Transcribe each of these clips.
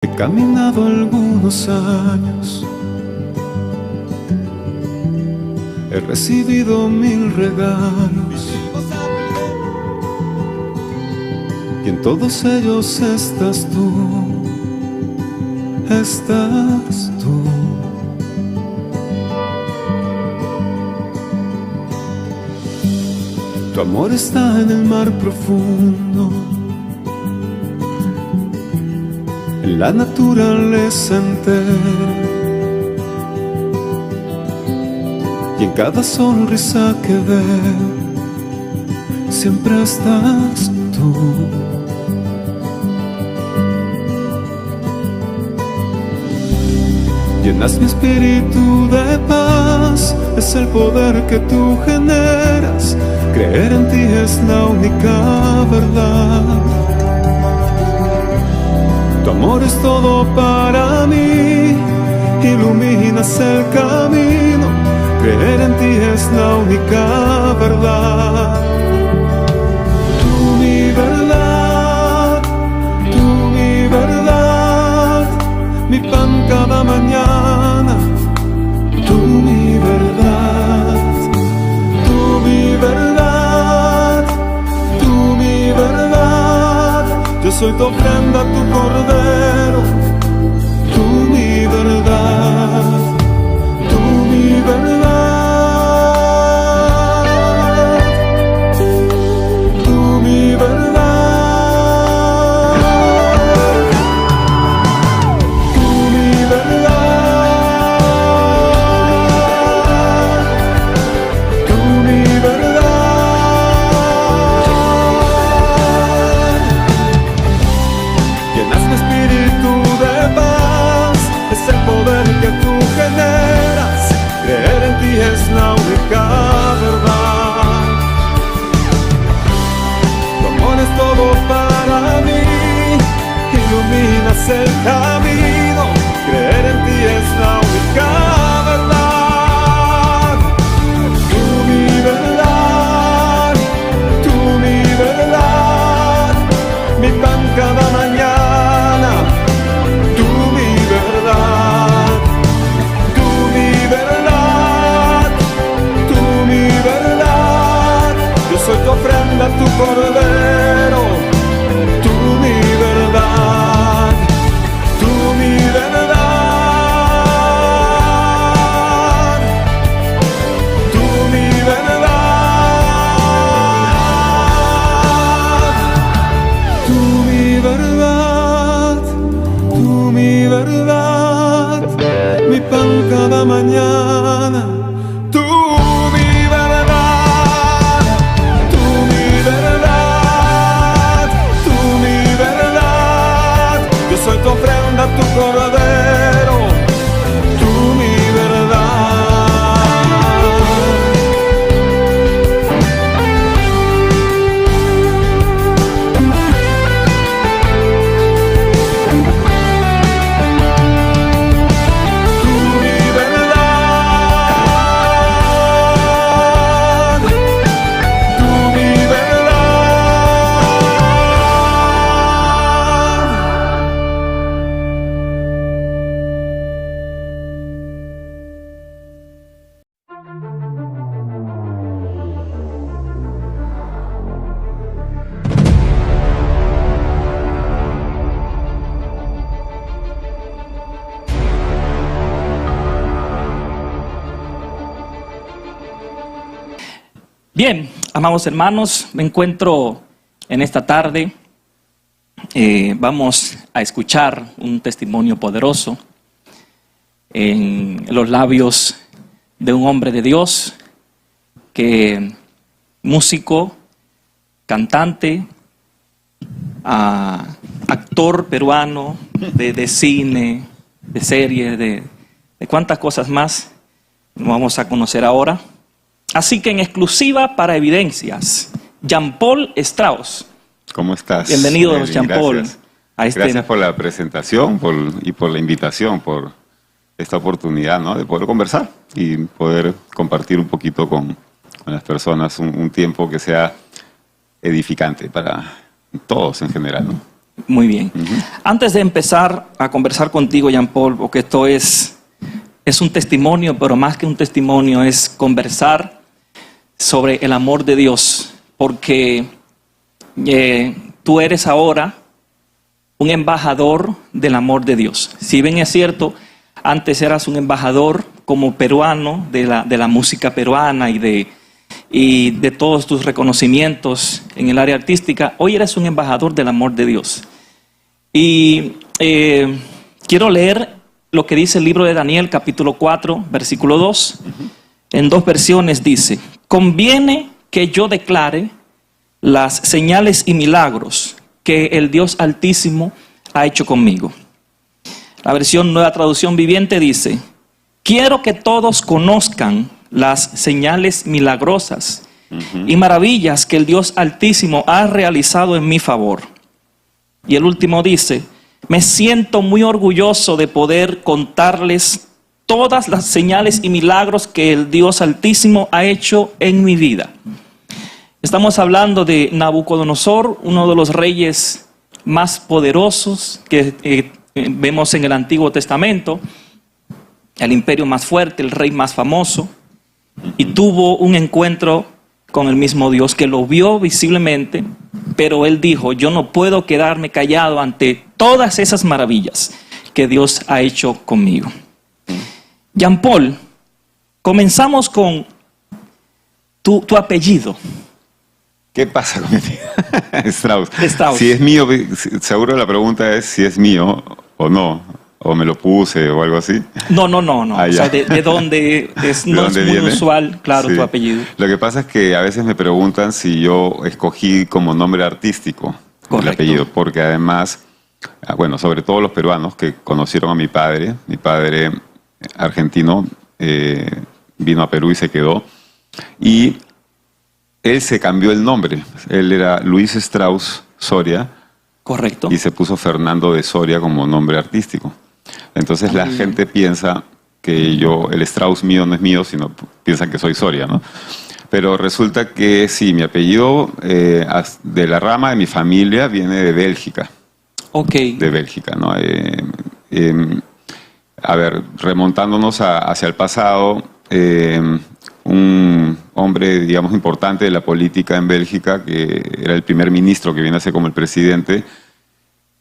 He caminado algunos años, he recibido 1000 regalos, y en todos ellos estás tú, estás tú. Tu amor está en el mar profundo, en la naturaleza entera, y en cada sonrisa que veo siempre estás tú. Llenas mi espíritu de paz, es el poder que tú generas. Creer en ti es la única verdad. Tu amor es todo para mí, iluminas el camino. Creer en ti es la única verdad. Tú mi verdad, tú mi verdad, mi pan cada mañana. Tú mi verdad, tú mi verdad, tú mi verdad. Yo soy tu ofrenda, tu cordero. Tú mi verdad, tú mi verdad. Es la única verdad. Tu amor es todo para mí, iluminas el camino. Creer en ti es la única verdad. Tú mi verdad, tú mi verdad, mi pan cada mañana. Tú mi verdad, tú mi verdad. Soy tu ofrenda, tu cordero. Tú mi verdad, tú mi verdad, tú mi verdad, tú mi verdad, tú mi verdad, mi pan cada mañana. Soy tu ofrenda, tu cordero, tú mi Bien, amados hermanos, me encuentro en esta tarde. Vamos a escuchar un testimonio poderoso en los labios de un hombre de Dios, que músico, cantante, actor peruano de cine, de series, de cuántas cosas más vamos a conocer ahora. Así que en exclusiva para Evidencias, Jean-Paul Strauss. ¿Cómo estás? Bienvenido, Jean-Paul. Gracias por la presentación y por la invitación, por esta oportunidad, ¿no?, de poder conversar y poder compartir un poquito con las personas un tiempo que sea edificante para todos en general, ¿no? Muy bien. Antes de empezar a conversar contigo, Jean Paul, porque esto es un testimonio, pero más que un testimonio, es conversar sobre el amor de Dios, porque tú eres ahora un embajador del amor de Dios. Si bien es cierto, antes eras un embajador como peruano de la música peruana y de todos tus reconocimientos en el área artística, hoy eres un embajador del amor de Dios. Y quiero leer lo que dice el libro de Daniel, capítulo 4, versículo 2. En dos versiones dice: conviene que yo declare las señales y milagros que el Dios Altísimo ha hecho conmigo. La versión Nueva Traducción Viviente dice: quiero que todos conozcan las señales milagrosas y maravillas que el Dios Altísimo ha realizado en mi favor. Y el último dice: me siento muy orgulloso de poder contarles todas las señales y milagros que el Dios Altísimo ha hecho en mi vida. Estamos hablando de Nabucodonosor, uno de los reyes más poderosos que vemos en el Antiguo Testamento, el imperio más fuerte, el rey más famoso, y tuvo un encuentro con el mismo Dios, que lo vio visiblemente, pero él dijo: yo no puedo quedarme callado ante todas esas maravillas que Dios ha hecho conmigo. Jean Paul, comenzamos con tu apellido. ¿Qué pasa con mi Strauss? Strauss. Si es mío, seguro la pregunta es si es mío o no, o me lo puse o algo así. No. Ah, o sea, de dónde es, no es muy viene? usual, claro, Sí. tu apellido. Lo que pasa es que a veces me preguntan si yo escogí como nombre artístico el apellido, porque además, bueno, sobre todo los peruanos que conocieron a mi padre argentino vino a Perú y se quedó, y él se cambió el nombre. Él era Luis Strauss Soria. Correcto. Y se puso Fernando de Soria como nombre artístico. Entonces la gente piensa que el Strauss mío no es mío, sino piensan que soy Soria, ¿no? Pero resulta que sí, mi apellido de la rama de mi familia viene de Bélgica. Ok. De Bélgica, ¿no? A ver, remontándonos hacia el pasado, un hombre, digamos, importante de la política en Bélgica, que era el primer ministro, que viene a ser como el presidente,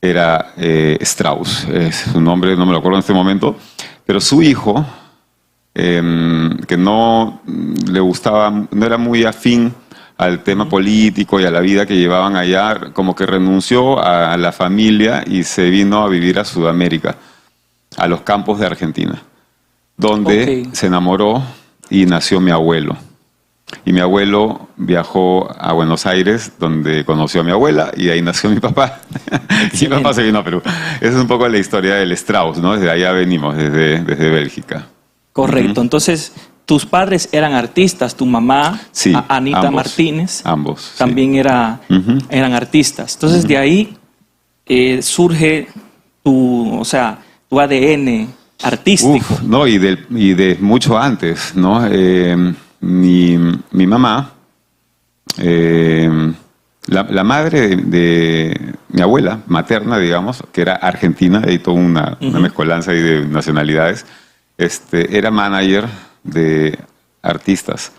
era Strauss. Su nombre no me lo acuerdo en este momento, pero su hijo, que no le gustaba, no era muy afín al tema político y a la vida que llevaban allá, como que renunció a la familia y se vino a vivir a Sudamérica, a los campos de Argentina, donde se enamoró y nació mi abuelo. Y mi abuelo viajó a Buenos Aires, donde conoció a mi abuela, y ahí nació mi papá. Y mi papá se vino a Perú. Esa es un poco la historia del Strauss, ¿no? Desde allá venimos, desde Bélgica. Correcto. Entonces, tus padres eran artistas, tu mamá, sí, Anita ambos, Martínez, ambos, también sí. eran artistas. Entonces, de ahí surge tu ADN artístico. Uf, no, y de mucho antes, ¿no? Mi mamá, la madre de mi abuela materna, digamos, que era argentina, hay toda una mezcolanza ahí de nacionalidades, era manager de artistas.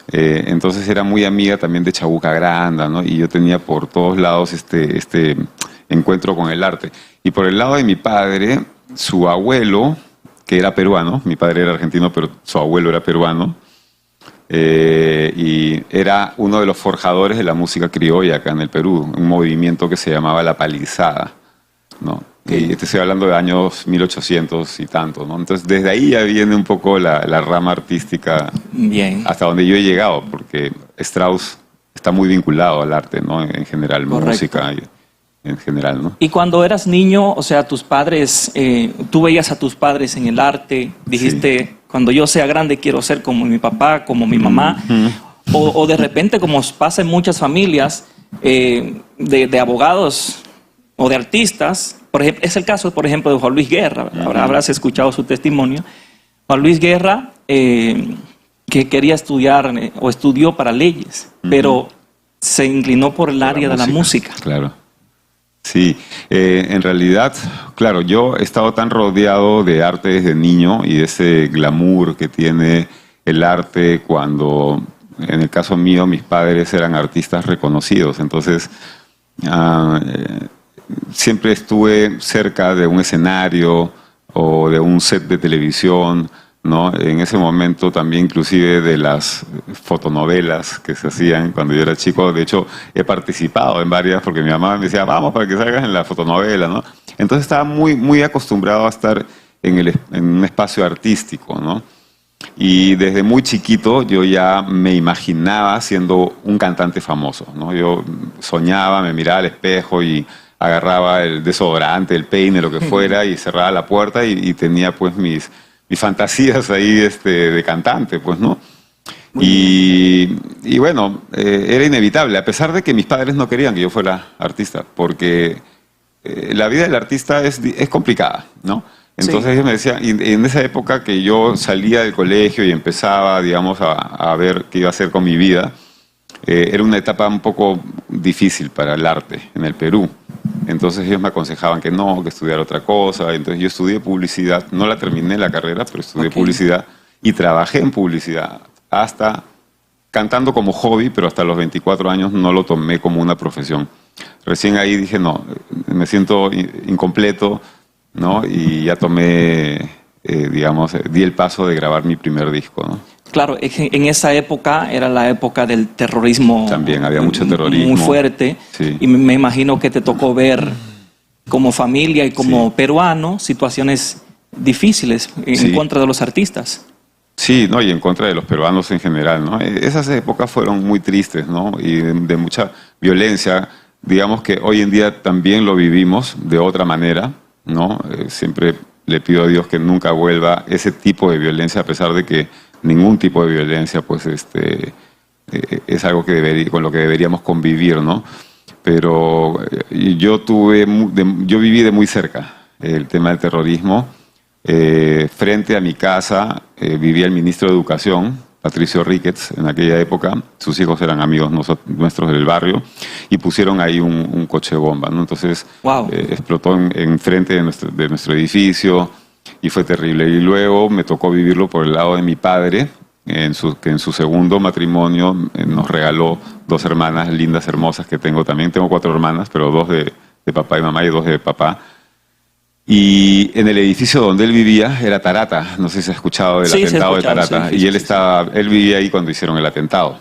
Entonces era muy amiga también de Chabuca Granda, ¿no? Y yo tenía por todos lados este encuentro con el arte. Y por el lado de mi padre, su abuelo, que era peruano, mi padre era argentino, pero su abuelo era peruano, y era uno de los forjadores de la música criolla acá en el Perú, un movimiento que se llamaba La Palizada, ¿no? Y te estoy hablando de años 1800 y tanto, ¿no? Entonces desde ahí ya viene un poco la rama artística. Bien. Hasta donde yo he llegado, porque Strauss está muy vinculado al arte, ¿no? En general, Correcto. Música en general, ¿no? Y cuando eras niño, o sea, tus padres, tú veías a tus padres en el arte, dijiste, sí, cuando yo sea grande quiero ser como mi papá, como mi mamá, o de repente, como pasa en muchas familias, de abogados o de artistas, por ejemplo, es el caso, por ejemplo, de Juan Luis Guerra, habrás escuchado su testimonio. Juan Luis Guerra, que quería estudiar o estudió para leyes, pero se inclinó por el área de la música. Claro. Sí, en realidad, claro, yo he estado tan rodeado de arte desde niño y de ese glamour que tiene el arte cuando, en el caso mío, mis padres eran artistas reconocidos. Entonces, siempre estuve cerca de un escenario o de un set de televisión, ¿no? En ese momento también inclusive de las fotonovelas que se hacían cuando yo era chico. De hecho, he participado en varias porque mi mamá me decía, vamos para que salgas en la fotonovela, ¿no? Entonces estaba muy acostumbrado a estar en un espacio artístico, ¿no? Y desde muy chiquito yo ya me imaginaba siendo un cantante famoso, ¿no? Yo soñaba, me miraba al espejo y agarraba el desodorante, el peine, lo que fuera, y cerraba la puerta y tenía pues mis fantasías ahí de cantante, pues, ¿no? Y bueno, era inevitable, a pesar de que mis padres no querían que yo fuera artista, porque la vida del artista es complicada, ¿no? Entonces ellos me decían, y en esa época que yo salía del colegio y empezaba, digamos, a ver qué iba a hacer con mi vida, era una etapa un poco difícil para el arte en el Perú. Entonces ellos me aconsejaban que no, que estudiara otra cosa. Entonces yo estudié publicidad, no la terminé la carrera, pero estudié publicidad y trabajé en publicidad hasta cantando como hobby, pero hasta los 24 años no lo tomé como una profesión. Recién ahí dije, no, me siento incompleto, ¿no? Y ya tomé, digamos, di el paso de grabar mi primer disco, ¿no? Claro, en esa época era la época del terrorismo. También había mucho terrorismo. Muy fuerte. Sí. Y me imagino que te tocó ver como familia y como peruano situaciones difíciles en contra de los artistas. Sí, no, y en contra de los peruanos en general, ¿no? Esas épocas fueron muy tristes, ¿no? Y de mucha violencia. Digamos que hoy en día también lo vivimos de otra manera, ¿no? Siempre le pido a Dios que nunca vuelva ese tipo de violencia, a pesar de que ningún tipo de violencia, pues, es algo con lo que deberíamos convivir, ¿no? Pero yo viví de muy cerca el tema del terrorismo. Frente a mi casa vivía el ministro de Educación, Patricio Ricketts, en aquella época. Sus hijos eran amigos nuestros del barrio y pusieron ahí un coche bomba, ¿no? Entonces explotó en frente de nuestro edificio y fue terrible. Y luego me tocó vivirlo por el lado de mi padre, que en su segundo matrimonio nos regaló 2 hermanas lindas, hermosas que tengo también. Tengo 4 hermanas, pero 2 de papá y mamá y 2 de papá. Y en el edificio donde él vivía era Tarata. No sé si has escuchado del atentado de Tarata. Y él vivía ahí cuando hicieron el atentado.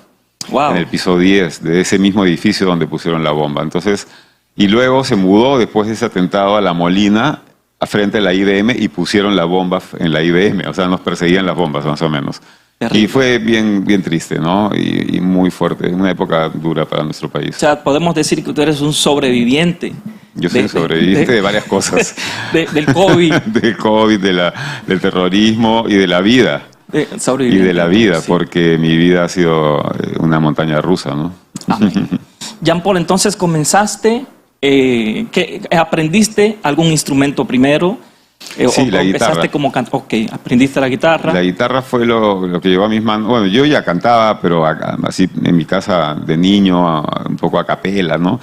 Wow. En el piso 10 de ese mismo edificio donde pusieron la bomba. Entonces, y luego se mudó después de ese atentado a La Molina, frente a la IBM, y pusieron la bomba en la IBM. O sea, nos perseguían las bombas más o menos. Terrible. Y fue bien triste, ¿no? Y muy fuerte. Una época dura para nuestro país. O sea, podemos decir que tú eres un sobreviviente. Yo soy un sobreviviente de varias cosas. Del COVID. Del COVID, del terrorismo y de la vida. Y de la vida, sí. Porque mi vida ha sido una montaña rusa, ¿no? Amén. Jean-Paul, entonces comenzaste, ¿aprendiste algún instrumento primero? Sí, la guitarra. Aprendiste la guitarra. La guitarra fue lo que llevó a mis manos. Bueno, yo ya cantaba, pero así en mi casa de niño, un poco a capela, ¿no?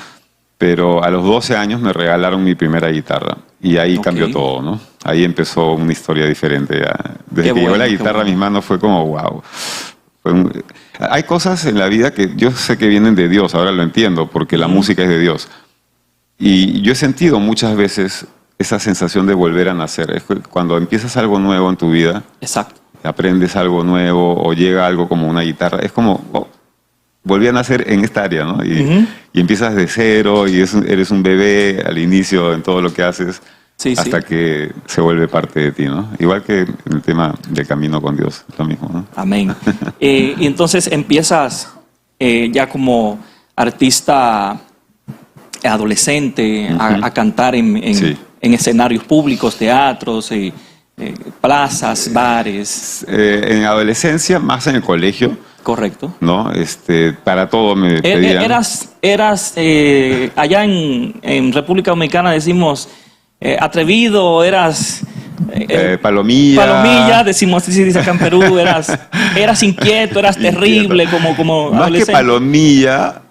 Pero a los 12 años me regalaron mi primera guitarra y ahí cambió todo, ¿no? Ahí empezó una historia diferente. Desde que llegó la guitarra a mis manos fue como wow. Hay cosas en la vida que yo sé que vienen de Dios, ahora lo entiendo, porque la música es de Dios. Y yo he sentido muchas veces esa sensación de volver a nacer. Es cuando empiezas algo nuevo en tu vida, exacto, aprendes algo nuevo o llega algo como una guitarra, es como... volví a nacer en esta área, ¿no? Y empiezas de cero y eres un bebé al inicio en todo lo que haces hasta que se vuelve parte de ti, ¿no? Igual que en el tema del camino con Dios, lo mismo, ¿no? Amén. Y entonces empiezas ya como artista adolescente a cantar en escenarios públicos, teatros, plazas, bares. En adolescencia, más en el colegio. Correcto. ¿No? Para todo me pedían. Eras allá en República Dominicana decimos atrevido, eras... palomilla. Palomilla, decimos así, dice acá en Perú, eras inquieto, eras terrible como Más adolescente. que palomilla,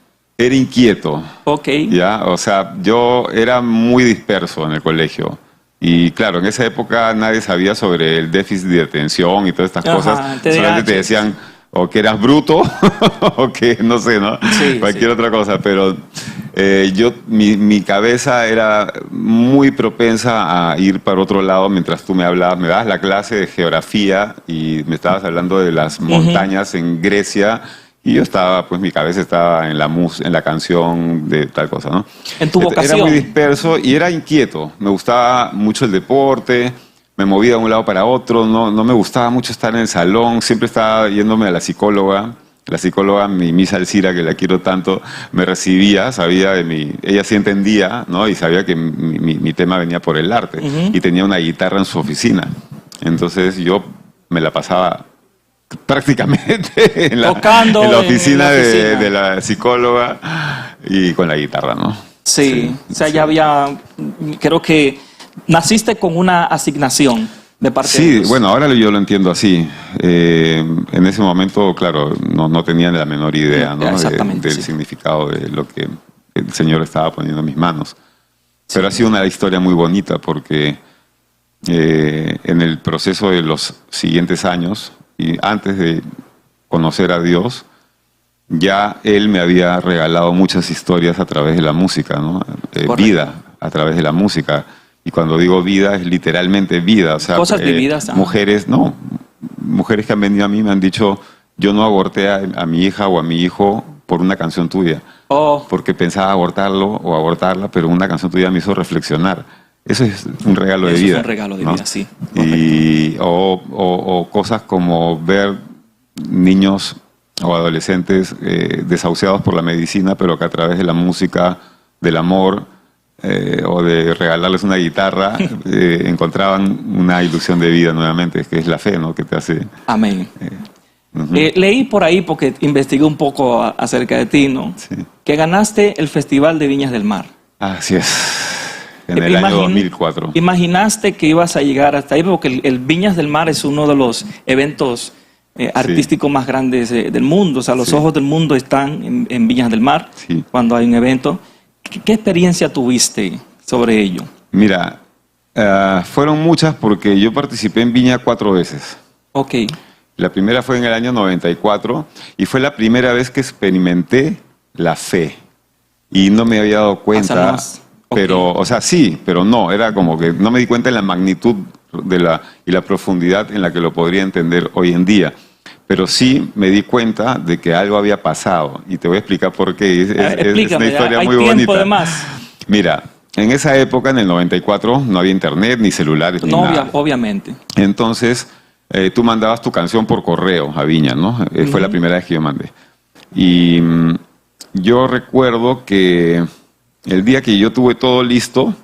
Era inquieto, Ok. ¿ya? O sea, yo era muy disperso en el colegio. Y claro, en esa época nadie sabía sobre el déficit de atención y todas estas Ajá, cosas. TDAH. Solamente te decían o que eras bruto o que, no sé, ¿no? Sí, Cualquier sí. otra cosa. Pero mi cabeza era muy propensa a ir para otro lado mientras tú me hablabas. Me dabas la clase de geografía y me estabas hablando de las montañas en Grecia. Y yo estaba, pues mi cabeza estaba en la canción de tal cosa, ¿no? En tu Era vocación. muy disperso y era inquieto. Me gustaba mucho el deporte, me movía de un lado para otro, no me gustaba mucho estar en el salón, siempre estaba yéndome a la psicóloga. La psicóloga, mi Miss Alcira, que la quiero tanto, me recibía, sabía de mi... Ella sí entendía, ¿no? Y sabía que mi tema venía por el arte. Y tenía una guitarra en su oficina. Entonces yo me la pasaba prácticamente Tocando en la en oficina, la oficina. de la psicóloga y con la guitarra, ¿no? Sí, o sea, ya había, creo que naciste con una asignación de parte de Sí, Dios. bueno, ahora yo lo entiendo así. En ese momento, claro, no tenía la menor idea, ¿no? Exactamente, del sí. significado de lo que el Señor estaba poniendo en mis manos. Pero ha sido una historia muy bonita porque en el proceso de los siguientes años y antes de conocer a Dios, ya Él me había regalado muchas historias a través de la música, ¿no? Correcto. Vida a través de la música. Y cuando digo vida, es literalmente vida. O sea, Cosas vividas, ajá. mujeres que han venido a mí me han dicho, yo no aborté a mi hija o a mi hijo por una canción tuya, Oh, porque pensaba abortarlo o abortarla, pero una canción tuya me hizo reflexionar. Eso es un regalo de Eso es vida. un regalo de ¿no? vida, sí. O cosas como ver niños o adolescentes desahuciados por la medicina, pero que a través de la música, del amor o de regalarles una guitarra, encontraban una ilusión de vida nuevamente, que es la fe, ¿no? Que te hace... amén. Ujú. Leí por ahí, porque investigué un poco acerca de ti, ¿no? Sí. Que ganaste el Festival de Viñas del Mar. Así es. En el año 2004. ¿Imaginaste que ibas a llegar hasta ahí? Porque el Viñas del Mar es uno de los eventos artísticos más grandes del mundo. O sea, los Sí. ojos del mundo están en Viñas del Mar Sí. cuando hay un evento. ¿Qué experiencia tuviste sobre ello? Mira, fueron muchas porque yo participé en Viña 4 veces. Ok. La primera fue en el año 94 y fue la primera vez que experimenté la fe. Y no me había dado cuenta, O sea, no has- ok. pero, o sea, sí, pero no, era como que no me di cuenta de la magnitud y la profundidad en la que lo podría entender hoy en día. Pero sí me di cuenta de que algo había pasado y te voy a explicar por qué. Es una Explícame, historia hay muy tiempo bonita. de más. Mira, en esa época, en el 94, no había internet, ni celulares, ni No, nada. obviamente. Entonces, tú mandabas tu canción por correo a Viña, ¿no? Fue la primera vez que yo mandé. Y yo recuerdo que el día que yo tuve todo listo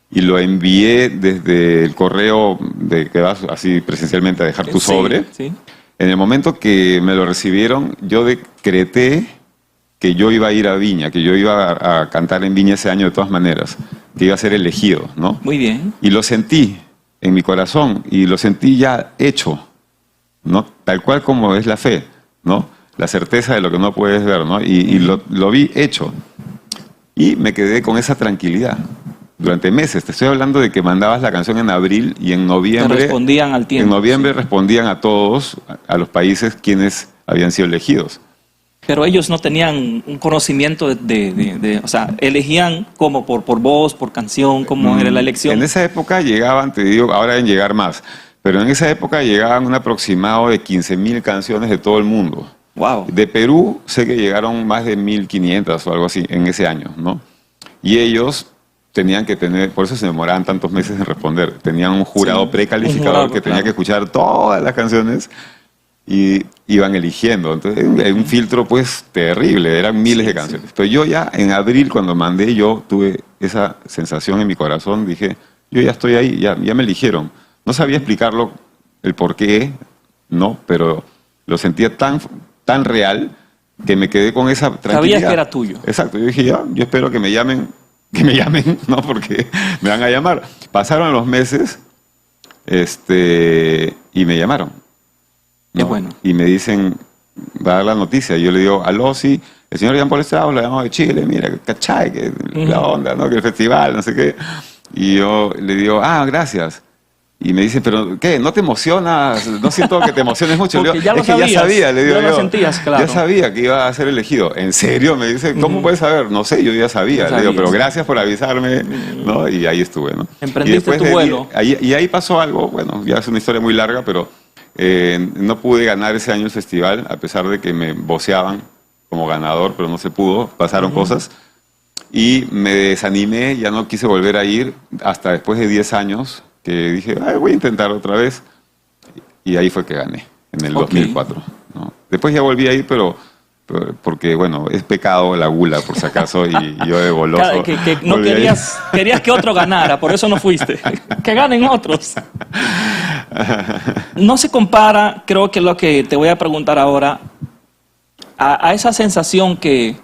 y lo envié desde el correo de que vas así presencialmente a dejar tu Sí, sobre, sí. en el momento que me lo recibieron, yo decreté que yo iba a ir a Viña, que yo iba a cantar en Viña ese año de todas maneras, que iba a ser elegido, ¿no? Muy bien. Y lo sentí en mi corazón y lo sentí ya hecho, ¿no? Tal cual como es la fe, ¿no? La certeza de lo que no puedes ver, ¿no? Y lo vi hecho. Y me quedé con esa tranquilidad durante meses. Te estoy hablando de que mandabas la canción en abril y en noviembre... Te respondían al tiempo, En noviembre sí. respondían a todos, a los países quienes habían sido elegidos. Pero ellos no tenían un conocimiento o sea, elegían como por voz, por canción, cómo era la elección. En esa época llegaban, te digo, ahora deben llegar más, pero en esa época llegaban un aproximado de 15.000 canciones de todo el mundo. Wow. De Perú sé que llegaron más de 1.500 o algo así en ese año, ¿no? Y ellos tenían que tener, por eso se demoraban tantos meses en responder, tenían un jurado Sí, precalificador un jurado, que tenía claro. que escuchar todas las canciones y iban eligiendo. Entonces, un filtro pues terrible, eran miles de canciones. Pero yo ya en abril cuando mandé, yo tuve esa sensación en mi corazón, dije, yo ya estoy ahí, ya me eligieron. No sabía explicarlo, el por qué, no, pero lo sentía tan real que me quedé con esa tranquilidad. Sabías que era tuyo. Exacto, yo dije, ya, yo espero que me llamen, ¿no? Porque me van a llamar. Pasaron los meses, y me llamaron. Qué ¿no? bueno. Y me dicen, va a dar la noticia. Y yo le digo, aló, sí, el señor Jean Paul Strauss lo llamó de Chile, mira, cachai, que la onda, ¿no? Que el festival, no sé qué. Y yo le digo, gracias. Y me dice, pero ¿qué? ¿No te emocionas? No siento que te emociones mucho. Le digo, Porque ya lo es que ya sabías, sabía, le digo ya lo yo. sentías, claro. Ya sabía que iba a ser elegido. ¿En serio? Me dice, ¿cómo puedes saber? No sé, yo ya sabía. Ya Le digo, sabías. pero gracias por avisarme, ¿no? Y ahí estuve, ¿no? Emprendiste tu vuelo. Y ahí pasó algo, bueno, ya es una historia muy larga, pero no pude ganar ese año el festival, a pesar de que me voceaban como ganador, pero no se pudo, pasaron cosas. Y me desanimé, ya no quise volver a ir hasta después de 10 años, que dije, voy a intentar otra vez. Y ahí fue que gané, en el 2004. ¿No? Después ya volví a ir, pero porque, bueno, es pecado la gula, por si acaso, y yo de goloso. Que no querías que otro ganara, por eso no fuiste. Que ganen otros. No se compara, creo que lo que te voy a preguntar ahora, a esa sensación que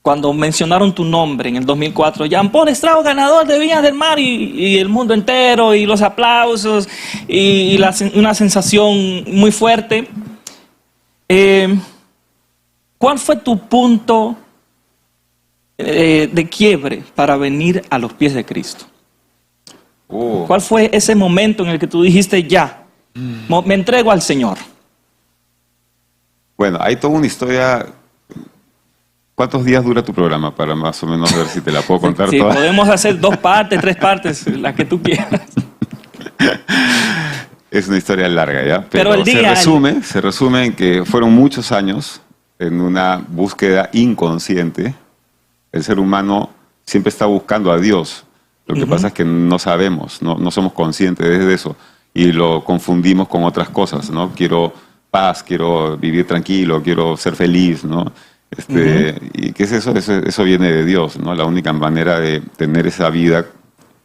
cuando mencionaron tu nombre en el 2004, Jean Paul Strauss, ganador de Viña del Mar, y el mundo entero, y los aplausos, y una sensación muy fuerte. ¿Cuál fue tu punto de quiebre para venir a los pies de Cristo? ¿Cuál fue ese momento en el que tú dijiste, ya, me entrego al Señor? Bueno, hay toda una historia. ¿Cuántos días dura tu programa para más o menos ver si te la puedo contar Sí, toda? podemos hacer 2 partes, 3 partes, las que tú quieras. Es una historia larga, ¿ya? Pero el día... se resume en que fueron muchos años en una búsqueda inconsciente. El ser humano siempre está buscando a Dios. Lo que pasa es que no sabemos, no somos conscientes de eso. Y lo confundimos con otras cosas, ¿no? Quiero paz, quiero vivir tranquilo, quiero ser feliz, ¿no? ¿Y qué es eso? Eso viene de Dios, ¿no? La única manera de tener esa vida,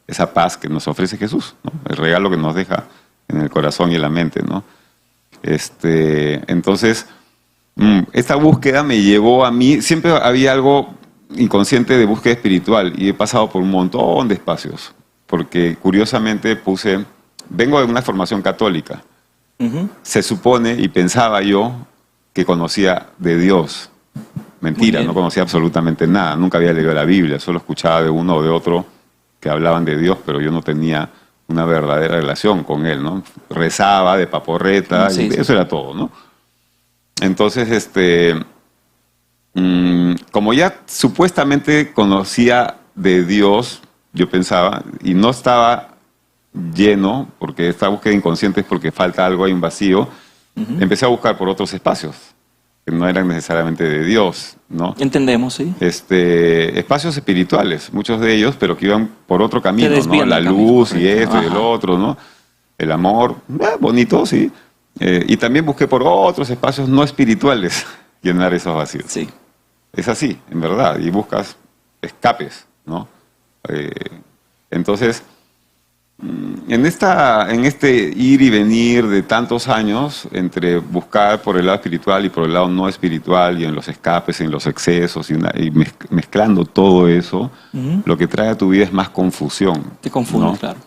esa paz que nos ofrece Jesús, ¿no? El regalo que nos deja en el corazón y en la mente, ¿no? Entonces, esta búsqueda me llevó a mí, siempre había algo inconsciente de búsqueda espiritual y he pasado por un montón de espacios, porque curiosamente vengo de una formación católica. Se supone y pensaba yo que conocía de Dios. Mentira, no conocía absolutamente nada, nunca había leído la Biblia, solo escuchaba de uno o de otro que hablaban de Dios, pero yo no tenía una verdadera relación con Él, ¿no? Rezaba de paporreta, eso era todo, ¿no? Entonces, como ya supuestamente conocía de Dios, yo pensaba, y no estaba lleno, porque esta búsqueda inconsciente es porque falta algo, hay un vacío, empecé a buscar por otros espacios que no eran necesariamente de Dios, ¿no? Entendemos, sí. Espacios espirituales, muchos de ellos, pero que iban por otro camino, ¿no? La luz y esto y el otro, ¿no? El amor, bonito, sí. Y también busqué por otros espacios no espirituales llenar esos vacíos. Sí. Es así, en verdad, y buscas escapes, ¿no? Entonces, en este ir y venir de tantos años entre buscar por el lado espiritual y por el lado no espiritual y en los escapes, en los excesos y mezclando todo eso, lo que trae a tu vida es más confusión. Te confunde, ¿no? claro.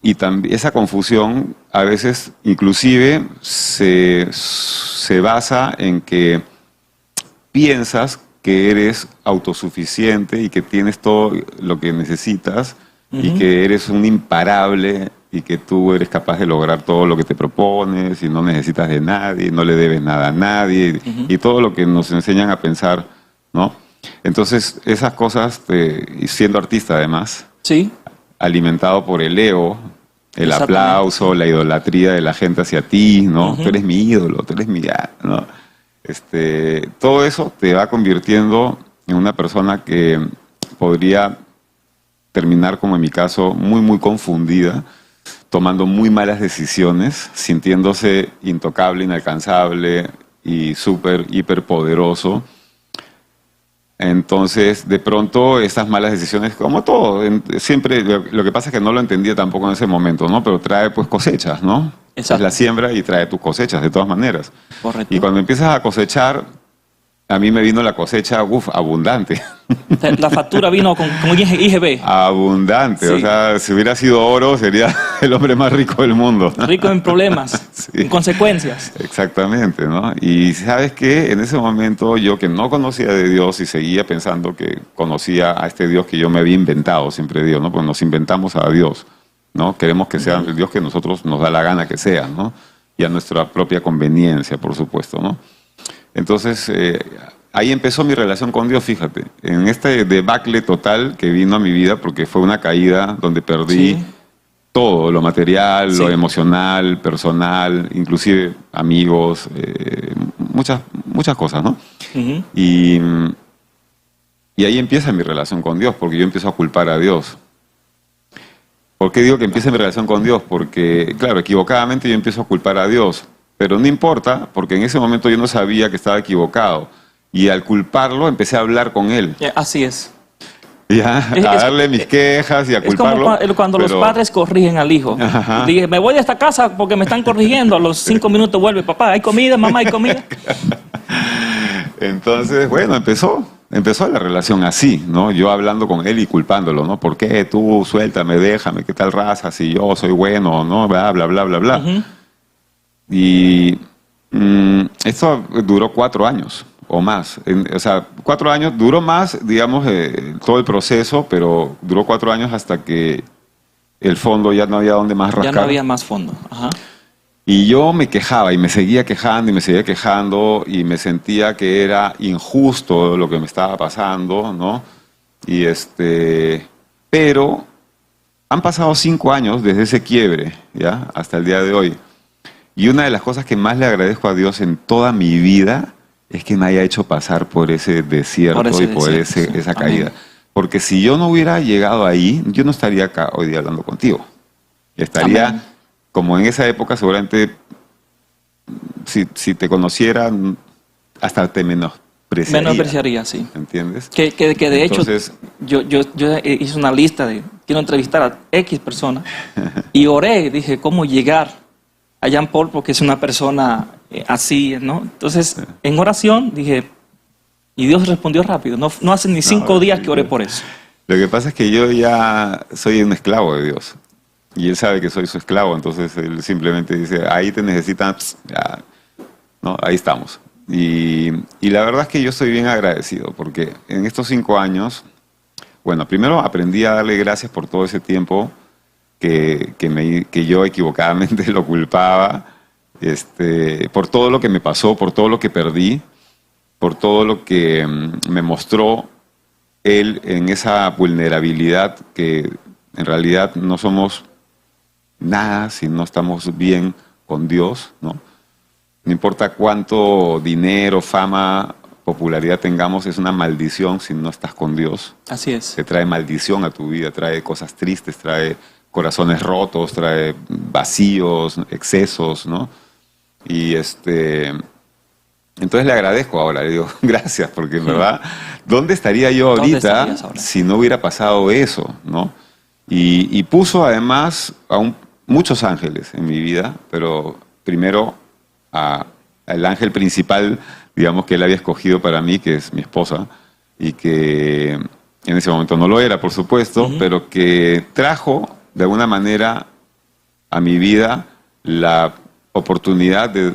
Y también esa confusión a veces inclusive se basa en que piensas que eres autosuficiente y que tienes todo lo que necesitas y que eres un imparable y que tú eres capaz de lograr todo lo que te propones y no necesitas de nadie, no le debes nada a nadie y todo lo que nos enseñan a pensar, ¿no? Entonces esas cosas, y siendo artista además, Sí. alimentado por el ego, el aplauso, la idolatría de la gente hacia ti, ¿no? Tú eres mi ídolo, tú eres mi... ¿no? Todo eso te va convirtiendo en una persona que podría terminar, como en mi caso, muy, muy confundida, tomando muy malas decisiones, sintiéndose intocable, inalcanzable y súper, hiperpoderoso. Entonces, de pronto, estas malas decisiones, como todo, siempre, lo que pasa es que no lo entendía tampoco en ese momento, ¿no? Pero trae pues cosechas, ¿no? Exacto. Es la siembra y trae tus cosechas, de todas maneras. Correcto. Y cuando empiezas a cosechar, a mí me vino la cosecha, abundante. La factura vino con IGB. Abundante, Sí. o sea, si hubiera sido oro, sería el hombre más rico del mundo. Rico en problemas, Sí. en consecuencias. Exactamente, ¿no? Y ¿sabes qué? En ese momento yo, que no conocía de Dios y seguía pensando que conocía a este Dios que yo me había inventado, siempre digo, ¿no? Pues nos inventamos a Dios, ¿no? Queremos que sea el Dios que nosotros nos da la gana que sea, ¿no? Y a nuestra propia conveniencia, por supuesto, ¿no? Entonces, ahí empezó mi relación con Dios, fíjate, en este debacle total que vino a mi vida, porque fue una caída donde perdí Sí. todo, lo material, Sí. lo emocional, personal, inclusive amigos, muchas cosas, ¿no? Ujú. Y ahí empieza mi relación con Dios, porque yo empiezo a culpar a Dios. ¿Por qué digo que empieza mi relación con Dios? Porque, claro, equivocadamente yo empiezo a culpar a Dios, pero no importa, porque en ese momento yo no sabía que estaba equivocado. Y al culparlo empecé a hablar con Él, Así es. ¿ya? Es- A es- darle mis quejas y a Es como culparlo. cuando los pero- padres corrigen al hijo. Ajá. Dije, me voy de esta casa porque me están corrigiendo. A los 5 minutos vuelve, papá, ¿hay comida? Mamá, ¿hay comida? Entonces, bueno, empezó la relación así, ¿no? Yo hablando con él y culpándolo, ¿no? ¿Por qué tú suéltame, déjame, qué tal raza, si yo soy bueno, ¿no? Bla, bla, bla, bla, bla. Ujú. Y esto duró 4 años o más. O sea, 4 años, duró más, digamos, todo el proceso, pero duró 4 años hasta que el fondo ya no había donde más rascar. Ya no había más fondo. Ajá. Y yo me quejaba y me seguía quejando y me seguía quejando y me sentía que era injusto lo que me estaba pasando, ¿no? Y pero han pasado 5 años desde ese quiebre, ¿ya? Hasta el día de hoy. Y una de las cosas que más le agradezco a Dios en toda mi vida es que me haya hecho pasar por ese desierto y por desierto, sí. esa Amén. caída. Porque si yo no hubiera llegado ahí, yo no estaría acá hoy día hablando contigo. Estaría, Amén. como en esa época, seguramente, si te conociera, hasta te menospreciaría. Menospreciaría, sí. ¿Entiendes? Que de hecho, Entonces- yo hice una lista de, quiero entrevistar a X persona y oré, dije, ¿cómo llegar a Jean Paul? Porque es una persona así, ¿no? Entonces, en oración dije, y Dios respondió rápido, no hace ni 5 días que oré por eso. Lo que pasa es que yo ya soy un esclavo de Dios. Y Él sabe que soy su esclavo, entonces Él simplemente dice, ahí te necesitan, ya, ¿no? Ahí estamos. Y la verdad es que yo estoy bien agradecido, porque en estos 5 años, bueno, primero aprendí a darle gracias por todo ese tiempo que yo equivocadamente lo culpaba, por todo lo que me pasó, por todo lo que perdí, por todo lo que me mostró Él en esa vulnerabilidad que en realidad no somos nada si no estamos bien con Dios, ¿no? No importa cuánto dinero, fama, popularidad tengamos, es una maldición si no estás con Dios. Así es. Te trae maldición a tu vida, trae cosas tristes, trae corazones rotos, trae vacíos, excesos, ¿no? Y entonces le agradezco ahora, le digo, gracias, porque en verdad, ¿dónde estaría yo ¿Dónde ahorita estarías ahora? si no hubiera pasado eso, ¿no? Y puso además muchos ángeles en mi vida, pero primero al ángel principal, digamos, que él había escogido para mí, que es mi esposa, y que en ese momento no lo era, por supuesto, Ujú. pero que trajo de alguna manera a mi vida la oportunidad de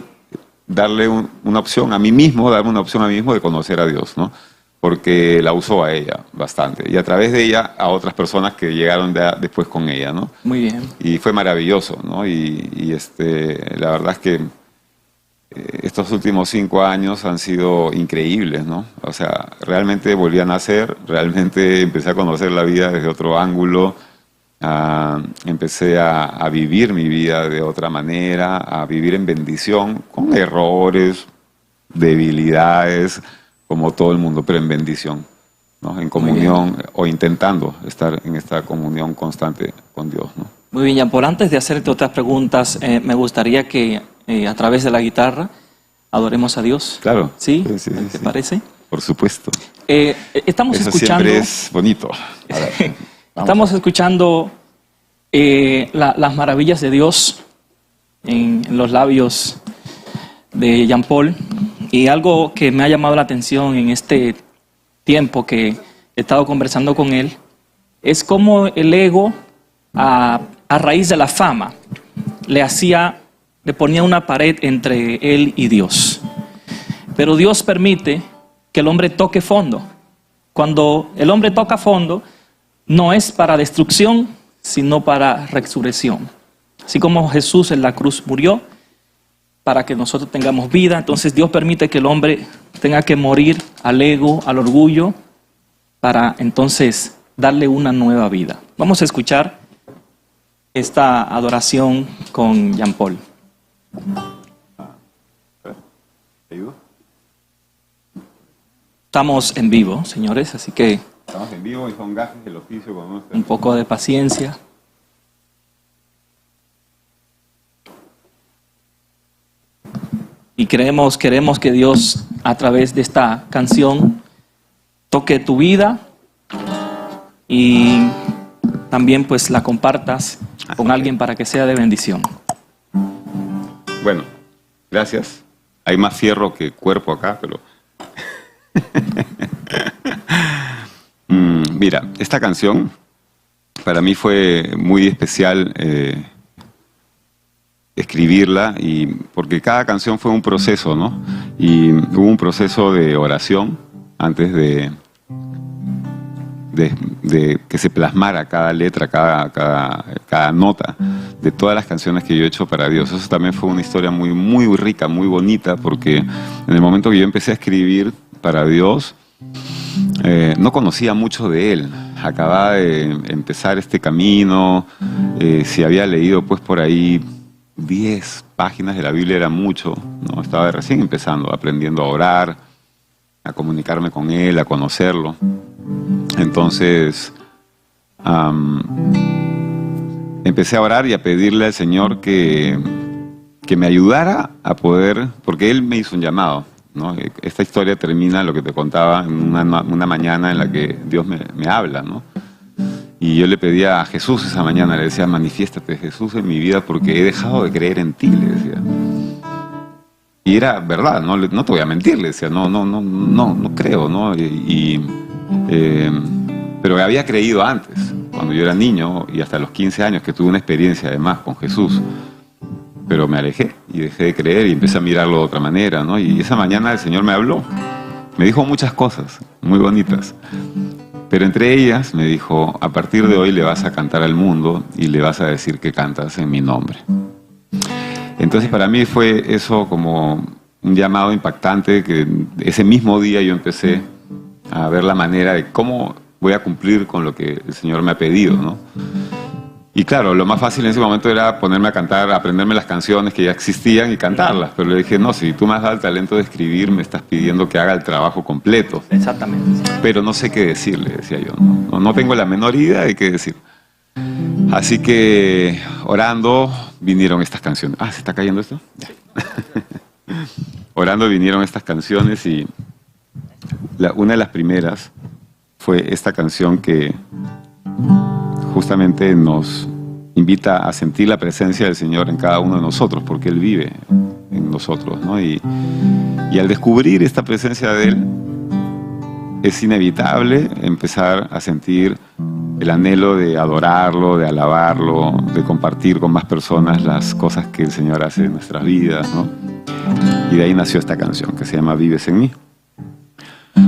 darle una opción a mí mismo, darme una opción a mí mismo de conocer a Dios, ¿no? Porque la usó a ella bastante y a través de ella a otras personas que llegaron después con ella, ¿no? Muy bien. Y fue maravilloso, ¿no? Y la verdad es que estos últimos 5 años han sido increíbles, ¿no? O sea, realmente volví a nacer, realmente empecé a conocer la vida desde otro ángulo, empecé a vivir mi vida de otra manera, a vivir en bendición, con errores, debilidades, como todo el mundo, pero en bendición, ¿no? En comunión o intentando estar en esta comunión constante con Dios, ¿no? Muy bien, Jean Paul, antes de hacerte otras preguntas, me gustaría que a través de la guitarra adoremos a Dios. Claro. ¿Sí? Sí, ¿Te sí. parece? Por supuesto. Estamos Eso escuchando... siempre es bonito. A ver, vamos. Estamos escuchando las maravillas de Dios en los labios de Jean Paul Y algo que me ha llamado la atención en este tiempo que he estado conversando con él es cómo el ego, a raíz de la fama, le ponía una pared entre él y Dios. Pero Dios permite que el hombre toque fondo. Cuando el hombre toca fondo, no es para destrucción, sino para resurrección. Así como Jesús en la cruz murió para que nosotros tengamos vida, entonces Dios permite que el hombre tenga que morir al ego, al orgullo, para entonces darle una nueva vida. Vamos a escuchar esta adoración con Jean Paul. ¿Te ayudo? Estamos en vivo, señores, así que Estamos en vivo y son gajes del oficio. un poco de paciencia. Y queremos que Dios, a través de esta canción, toque tu vida y también pues la compartas con alguien para que sea de bendición. Bueno, gracias. Hay más fierro que cuerpo acá, pero... Mira, esta canción para mí fue muy especial escribirla, y porque cada canción fue un proceso, ¿no? Y hubo un proceso de oración antes de que se plasmara cada letra, cada nota de todas las canciones que yo he hecho para Dios. Eso también fue una historia muy, muy rica, muy bonita, porque en el momento que yo empecé a escribir para Dios, no conocía mucho de Él. Acababa de empezar este camino. Si había leído pues por ahí 10 páginas de la Biblia era mucho, ¿no? Estaba recién empezando, aprendiendo a orar, a comunicarme con Él, a conocerlo. Entonces empecé a orar y a pedirle al Señor que me ayudara a poder, porque Él me hizo un llamado, ¿no? Esta historia termina, lo que te contaba, en una mañana en la que Dios me habla, ¿no? Y yo le pedía a Jesús esa mañana, le decía: manifiéstate, Jesús, en mi vida, porque he dejado de creer en ti, le decía. Y era verdad, no te voy a mentir, le decía, no creo, ¿no? Pero había creído antes, cuando yo era niño y hasta los 15 años, que tuve una experiencia además con Jesús. Pero me alejé y dejé de creer y empecé a mirarlo de otra manera, ¿no? Y esa mañana el Señor me habló, me dijo muchas cosas muy bonitas. Pero entre ellas me dijo: a partir de hoy le vas a cantar al mundo y le vas a decir que cantas en mi nombre. Entonces para mí fue eso como un llamado impactante, que ese mismo día yo empecé a ver la manera de cómo voy a cumplir con lo que el Señor me ha pedido, ¿no? Y claro, lo más fácil en ese momento era ponerme a cantar, aprenderme las canciones que ya existían y cantarlas. Pero le dije: no, si tú me has dado el talento de escribir, me estás pidiendo que haga el trabajo completo. Exactamente. Pero no sé qué decirle, decía yo. No tengo la menor idea de qué decir. Así que, orando, vinieron estas canciones. ¿Se está cayendo esto? Ya. Orando vinieron estas canciones, y una de las primeras fue esta canción que justamente nos invita a sentir la presencia del Señor en cada uno de nosotros, porque Él vive en nosotros, ¿no? Y al descubrir esta presencia de Él, es inevitable empezar a sentir el anhelo de adorarlo, de alabarlo, de compartir con más personas las cosas que el Señor hace en nuestras vidas, ¿no? Y de ahí nació esta canción que se llama Vives en mí.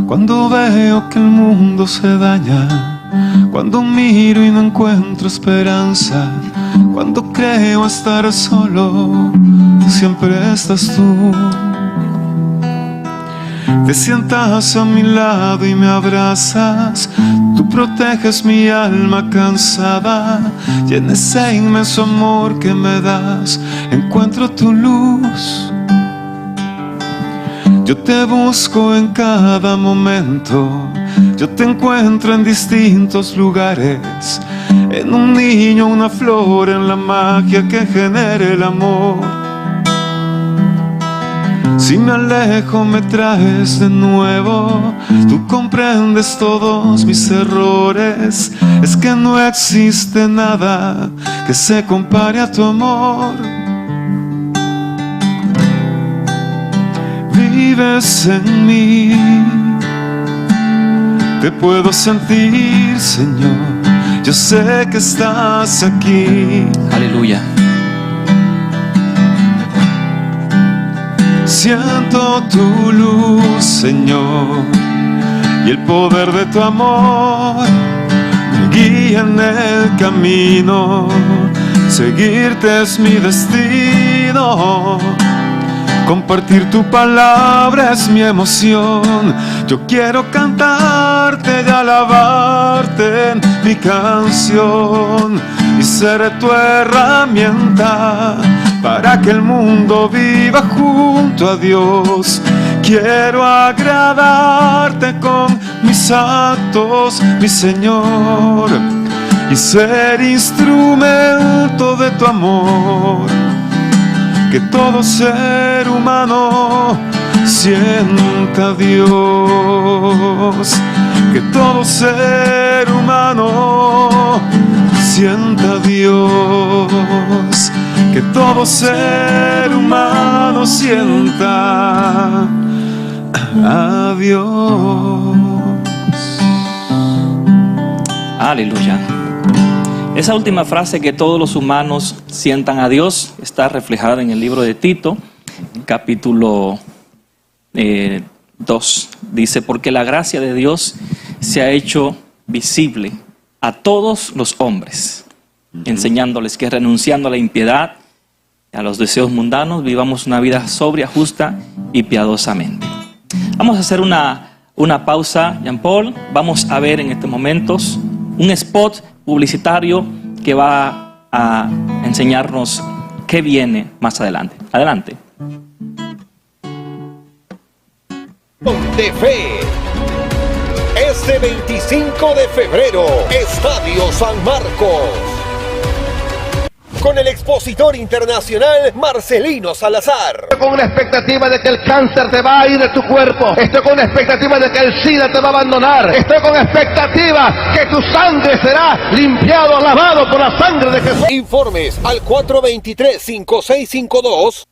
Cuando veo que el mundo se daña, cuando miro y no encuentro esperanza, cuando creo estar solo, siempre estás tú. Te sientas a mi lado y me abrazas, tú proteges mi alma cansada, y en ese inmenso amor que me das encuentro tu luz. Yo te busco en cada momento, yo te encuentro en distintos lugares, en un niño, una flor, en la magia que genera el amor. Si me alejo me traes de nuevo, tú comprendes todos mis errores, es que no existe nada que se compare a tu amor. vives en mí. Te puedo sentir, Señor, yo sé que estás aquí. Aleluya. Siento tu luz, Señor, y el poder de tu amor me guía en el camino. Seguirte es mi destino. Compartir tu palabra es mi emoción. Yo quiero cantarte y alabarte en mi canción y seré tu herramienta para que el mundo viva junto a Dios. Quiero agradarte con mis actos, mi Señor, y ser instrumento de tu amor. Que todo ser humano sienta a Dios. Que todo ser humano sienta a Dios. Que todo ser humano sienta a Dios. Aleluya. Esa última frase, que todos los humanos sientan a Dios, está reflejada en el libro de Tito, capítulo 2. Dice, porque la gracia de Dios se ha hecho visible a todos los hombres, enseñándoles que renunciando a la impiedad, a los deseos mundanos, vivamos una vida sobria, justa y piadosamente. Vamos a hacer una pausa, Jean Paul. Vamos a ver en estos momentos un spot publicitario que va a enseñarnos qué viene más adelante. Adelante. De fe. Este 25 de febrero, Estadio San Marcos. Con el expositor internacional Marcelino Salazar. Estoy con una expectativa de que el cáncer te va a ir de tu cuerpo. Estoy con una expectativa de que el SIDA te va a abandonar. Estoy con expectativa que tu sangre será limpiado, lavado por la sangre de Jesús. Informes al 423-5652